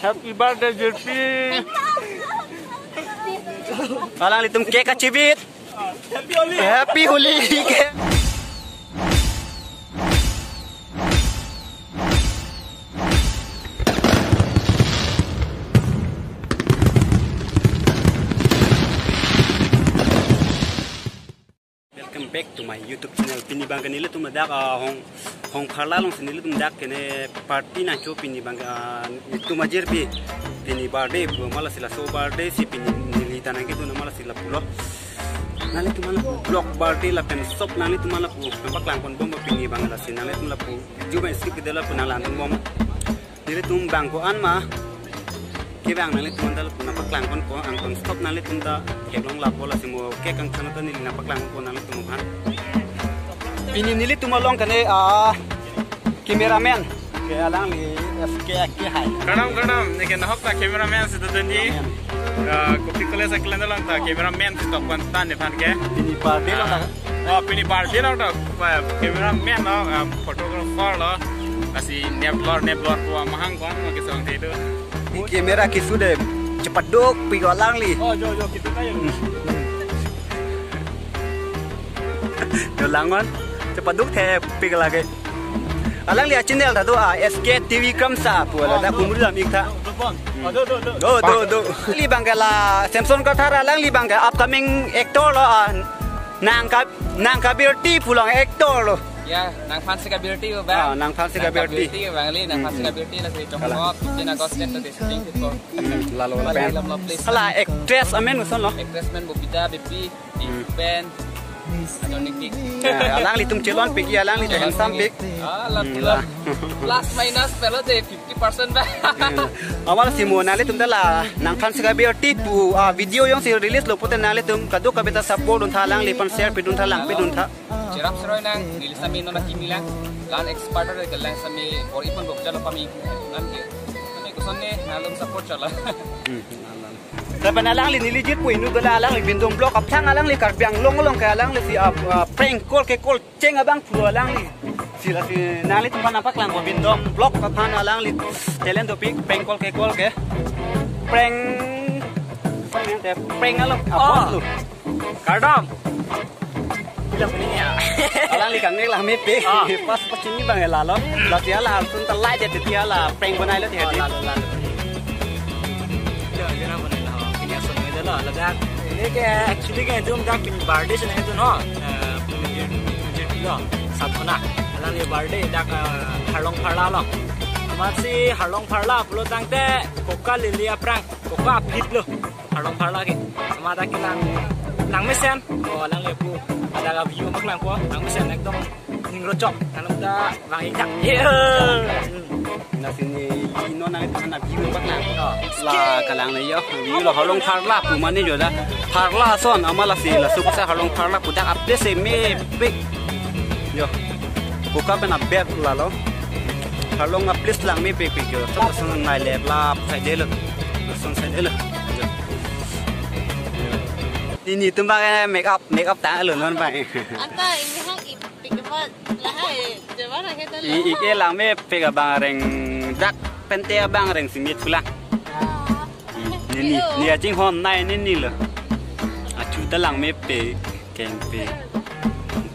Happy birthday JP. Alang litum kek kacibit. Happy Holi. Welcome back to my YouTube channel. Pini bang kanila tumadak hong phala long sinila tumadak kene party na cho pini bang tumajir pi pini birthday mala sila so birthday si pini nilita na gitu na mala sila pulo nali tumala block birthday la pen stop nali tumala pu nampak lang kon bomba pini bang la sinala tumala pu juba skip dela punala tum bom nili tum bang ko an ma kibang nali tumandal nampak lang kon ko ang kon stop nali tumda keblong la bola simo kek ang sana nili nampak lang kon nali tumuhan ini nili tumalong kane cameraman ke alang li FK hai Kadam nike nahok ta cameraman se tadani kopi kole sa klenda lang ta cameraman se top kan tan ne phan ke ini birthday lo pini birthday lo ta cameraman lo photographer lo kasi neblor ko mahang kon ke song te do kamera ki sudah cepat duk pi alang li jo kita kaya do langon cepat duk the pi lagi alang li channel ta do SK TV Kamsa pula da kumulam ik tha do li bangala Samsung ka thara alang li bangga upcoming actor lo nang kabirti pulang actor lo ya nang fancy kabirti ba nang fancy kabirti bang li nang fancy kabirti la si tong mo 15 August ta de shooting for lalu kala actress amen uson lo actress men bobida bebi band adonik alang li tum celon pigi alang li handsome pig plus minus pero de 50% ba awal si mo nali tum dala nang fancy kabirti pu video yang si release lo puten nali tum kadu kabeta support dun thalang li pan share pidun thalang pidun tha Cerap seroy nang nilisami no nakimilang lan expert de galang sami or ipon bok jalo pami nan ke nami kusone halong support chala Laban alang li nilijit po inu gala alang li bindong block up thang alang li karbiang long ka alang li si prank call ke call cheng abang pulo alang li sila si nali tumpa napak lang ko bindong block up thang alang li talent topik prank call ke prank alang apot lu Kadam alang li kang nek lah me pe pas ini bang la lo la tia la sun ta lai de tia la prank banai lo dia ladak ini ke actually ke jom dak pin birthday se nahi tu no je lo sabna ala ni birthday dak harlong pharla lo amasi harlong pharla pulo tangte kokka lilia prang kokka fit lo harlong pharla ke amada ke lang mesen o lang le pu ada ga view mak lang ko lang mesen ekdom ning ro chok kanam da wang ik na sini ino na na view mak lang la kalang le yo view lo harlong pharla pu mani jo da pharla son amala si la sup sa harlong pharla pu dak update se me big yo kokka ben update la lo harlong update lang me big yo so son nai le la sai de lo son sai de lo ini tumbang make up ta lun non vậy anta ini hang ipik lah hai dewa na kita ike lang me pega bang reng dak pente bang reng simit pula ni ajing hon nai ni lo achu ta lang me pe keng pe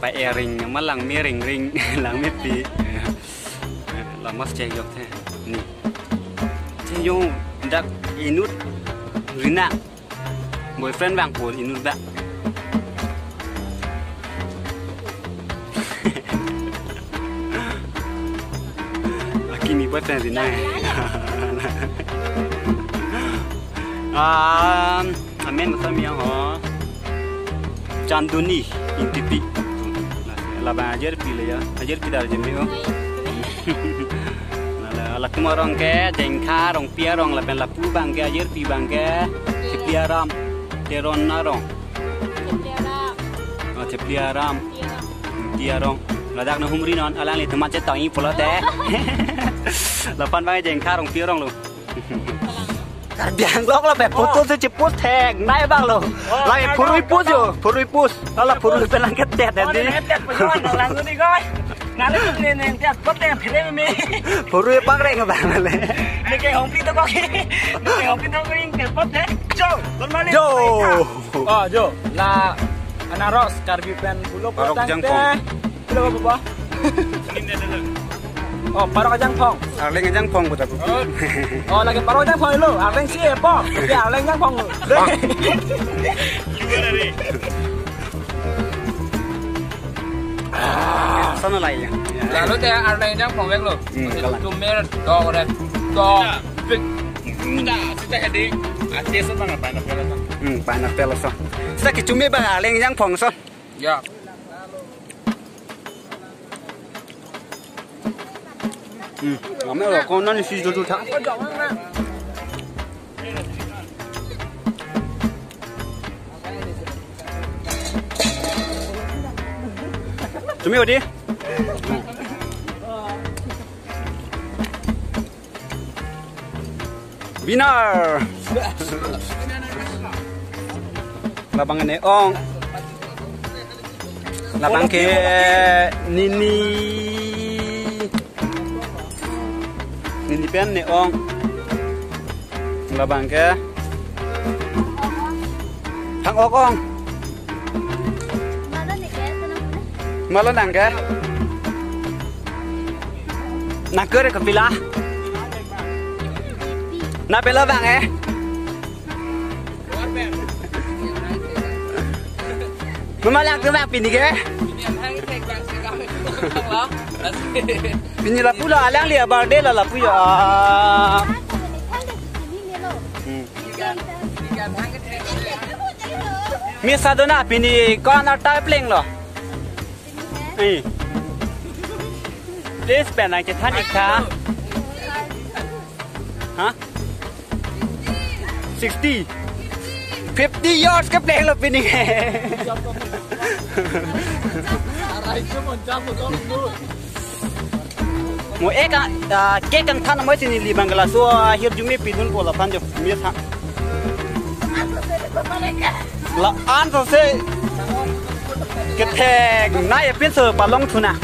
pa ring ma lang me ring lang me pe la mas che yok the ni che yo dak inut rina boyfriend bang pun inut ba laki ni boyfriend rina amen masam yang ho canduni intipi la ba ajar pi le ya ajar pi dar jeme ho la kumarong ke jengkha rong pia rong la ben la pu bang ke ajar pi bang ke piaram teron narong piaram tiarong ladak na humri non alang li temat ce tang i pula te lapan bang jengkha rong pia rong lu biang lok la be putu se ceput thek nai bang lo lai purui pus yo purui pus ala purui belang ke tet de ni lang ni coi Nale nen dia kote phile me. Puru pang reng ba nale. Ne ke hong pi to ko ke. Ne ke hong pi to ko ring ke kote. Jo, kon mali. Jo. Oh, jo. La anaros karbi pen bulo potang teh. Bulo apa? Oh, parok ajang pong. Arleng ajang pong buta. Oh, lagi parok ajang pong lu. Arleng si po. Ya, arleng ajang pong. Gimana nih? Sana lagi ya. Lalu teh arleng ajang pong wek lu. Tumer dog red dog big. Udah, sudah heading. Asyik sama ngapain nak pelan. Panak pelan so. Sakit cumi bang arleng ajang pong so. Ya. Mẹ là con nó suy cho thắng. Chuẩn bị vào đi. Winner. Là bằng này on. Là bằng cái nini. Nini pen ne ong labang ke thang ok ong malah nang ke nak ke ke pila na pela bang mama lang ke bang pini ke Pini la pula alang lia barde la puya. Mi sadona pini kon atai pleng lo. Please pen ang chethan ikha. Hah? 60 50 yards ke pleng lo pini. Mo eka ke kan than mo tin li bangla so hir jumi pidun pola pan jo mi tha la an so se ke thek na ya pin so palong thuna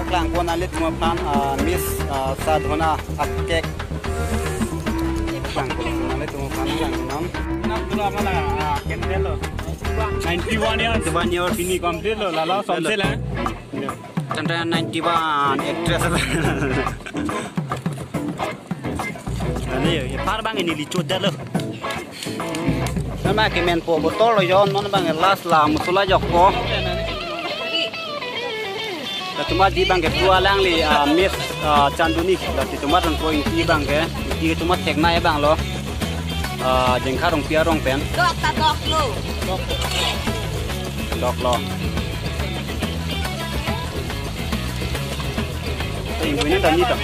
klang kona let mo pan miss sa dhona akek klang kona let mo pan klang nam tura mala kendelo 91 years ini complete lo la somse la Tanda 91 actress Ini ya par bang ini licut dah lo Nama kemen po botol lo yon non bang las la musula joko Cuma di bang ke dua lang li miss canduni tapi cuma dan poin di bang ke di cuma tekna ya bang lo jengkar rong pia rong pen dok lo Lain gue ni tadi tu.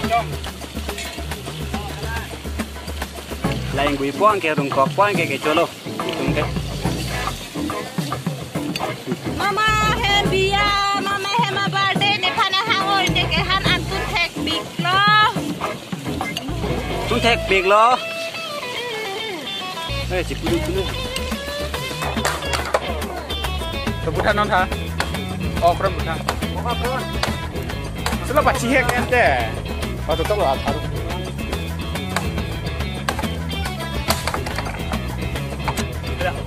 Lain gue puang ke rungkok puang ke colo. Itu ke. Mama happy ya, mama happy birthday ni pana hangor ni ke han antun tek big lo. Tun tek big lo. Cip dulu. Kebutuhan non ha. Oh, kebutuhan. Selalu baca hek ente. Atau tahu apa?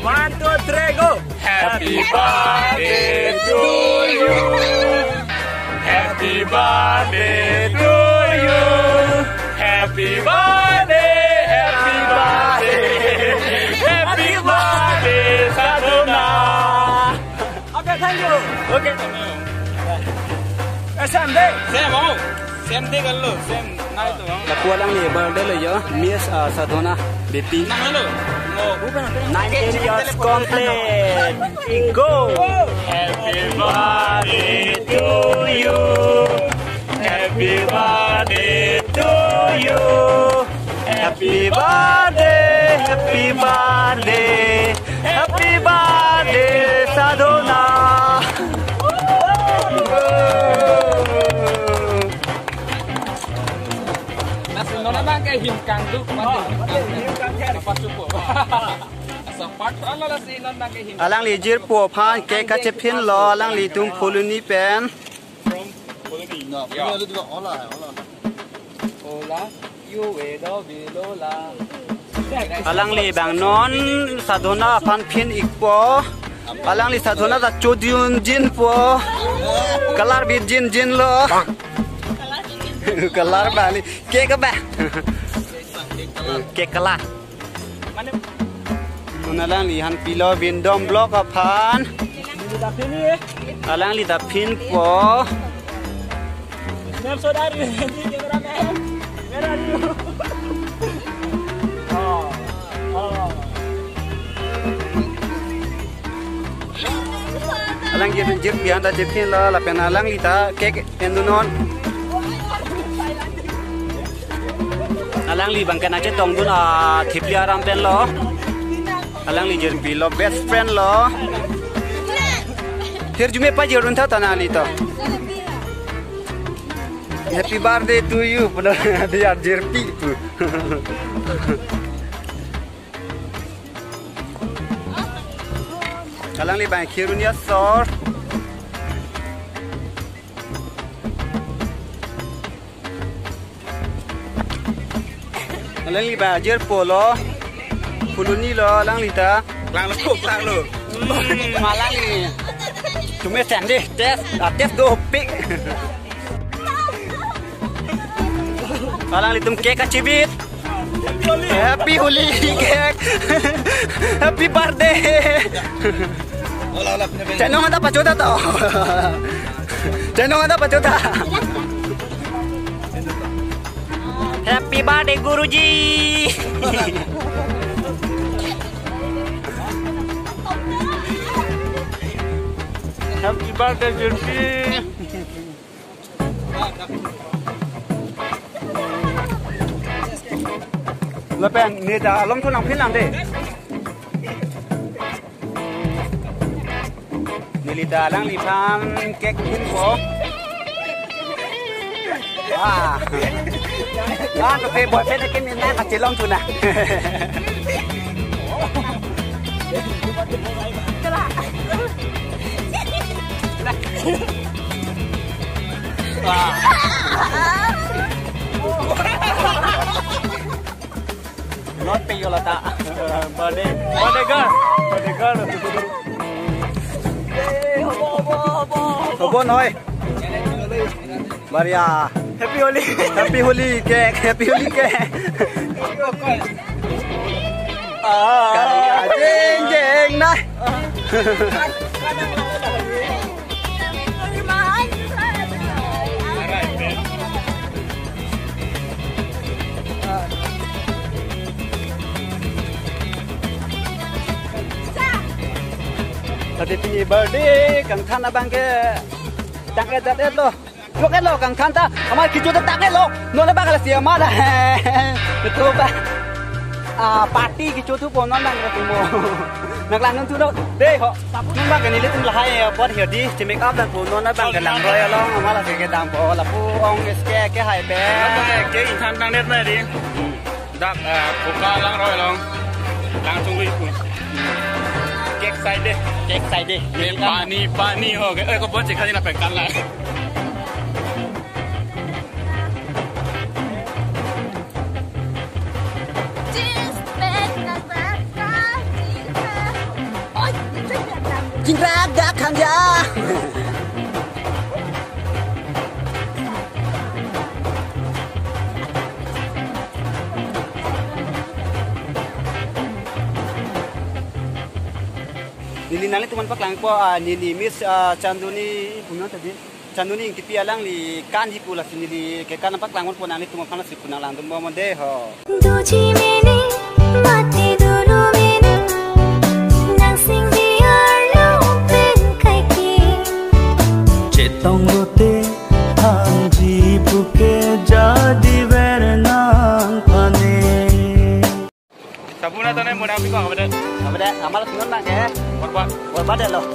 1, 2, 3, go! Happy birthday to you. Happy birthday to you. Happy birthday, happy birthday, happy birthday, Sadona. Okay, thank you. Okay. Sam day. Sam mau. Sam day kan lo. Sam naik tu. Lakuan lang ni birthday lo yo. Miss Sadona Bepi. Nama lo. 19 years complete. Go. Happy birthday to you. Happy birthday to you. Happy birthday, happy birthday, happy birthday Sadona. Nona bang kay himkang tu mati himkang apa supo support ala la si non bang kay him Alang li jir po phan ke ka che phin lo alang li tum phuluni pen alang li bang non sadhona pan phin ikpo alang li sadhona da chodiun jin po kalar bi jin lo kalar bali ke ka ba ke kalar alang li han pilo windom block apan alang li da phin po nem saudari cameraman where are you alang gitu jir biar da jepin la pen alang lita kek endunon alang li bangkan aja tong dun thipia ram pen lo alang li jir bi lo best friend lo फिर जुमे pa jirun tha tanali to happy birthday to you pada dia jirpi tu alang li bang khirunia sor alang li ba jir polo puluni lo alang li ta lang lo kok lang lo malang li cuma sen deh tes do pik alang li tum kek acibit happy holi kek happy birthday Channel ada pacoda tau. Channel ada pacoda. Happy birthday Guruji. Happy birthday Jurfi. Lepas ni dah alam tu nak film deh. Nili dalang lipan kek info. Ah, tapi buat saya nak ni nak celong tu nak. Not pay yola ta. Birthday girl. Sobo noi. Maria. Happy Holi cake. Kaya jeng nah. Tadi punya birthday, kang Than abang ke tak ada lo, bukan lo kang Than ta, amal kita tu tak lo, nona bang kalau siapa dah, betul bah, party kita tu pun nona bang tu mo, nak langan tu lo, deh ho, tu bang kan ini tu lahai buat hirdi, make up dan pun nona bang kan lang royal lo, amal lah sekitar dam po, lah pu ong ke hai be, ke Than bang net mai di, dak buka lang royal lo, lang tunggu itu. Cake side deh. Pani ho gaya. Kau buat cek aja nak pekan lah. Cinta agak kanja. Nili nali tuman pak lang po nili miss Chanduni puno tadi Chanduni ingki pialang li kanji pula nili ke kan pak lang po nali tuman panas li punang lang tumbo mande ho Duji mene mati dulu mene nang sing biar lupen kaiki Cetong rote hanji buke jadi bernang pane Sabuna tu ni mau nak apa dah? apa dah amal tunan bang ke buat dah lo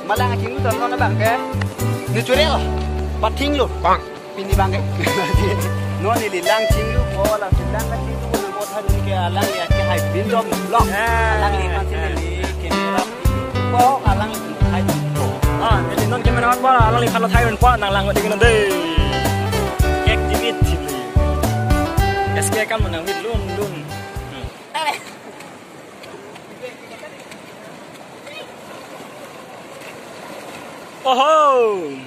malang aking tu tunan bang ke ni curi lo pating lo bang pini bang ke no ni lang ting lo bola lang ka ting lo mo tha ni ke lang ya ke hai bin dom block lang ni kan ni kamera po alang hai ni non kamera po alang li kan lo thai ren po nang lang wa ding nan dei bit chili SK kan menang bit lun oh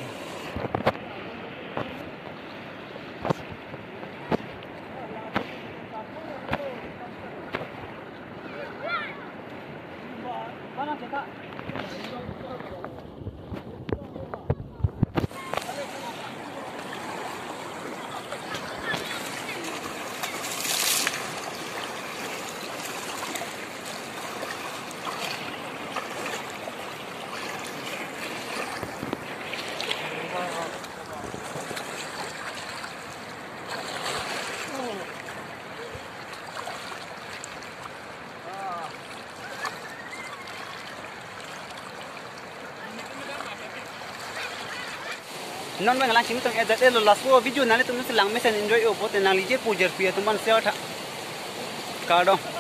non bang lang sing tong edat elo last video nale tum lang mesen enjoy o bote nang lije pujer pia tuman se otha kado